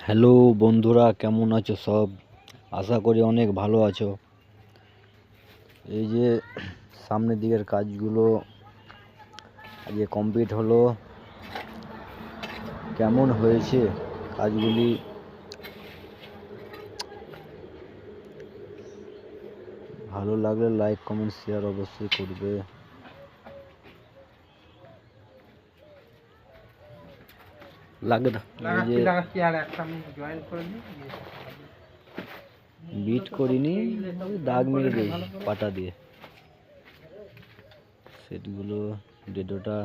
Hello বন্ধুরা, কেমন আছো সব? আশা করি অনেক ভালো আছো। এই যে সামনের দিকের কাজগুলো আজকে কমপ্লিট হলো। কেমন হয়েছে কাজগুলি ভালো লাগলে লাইক কমেন্ট শেয়ার অবশ্যই করবে। লাগে না বিট করিনি, দাগ মেরে দিই পাটা দিয়ে। সেটগুলো ডেডোটা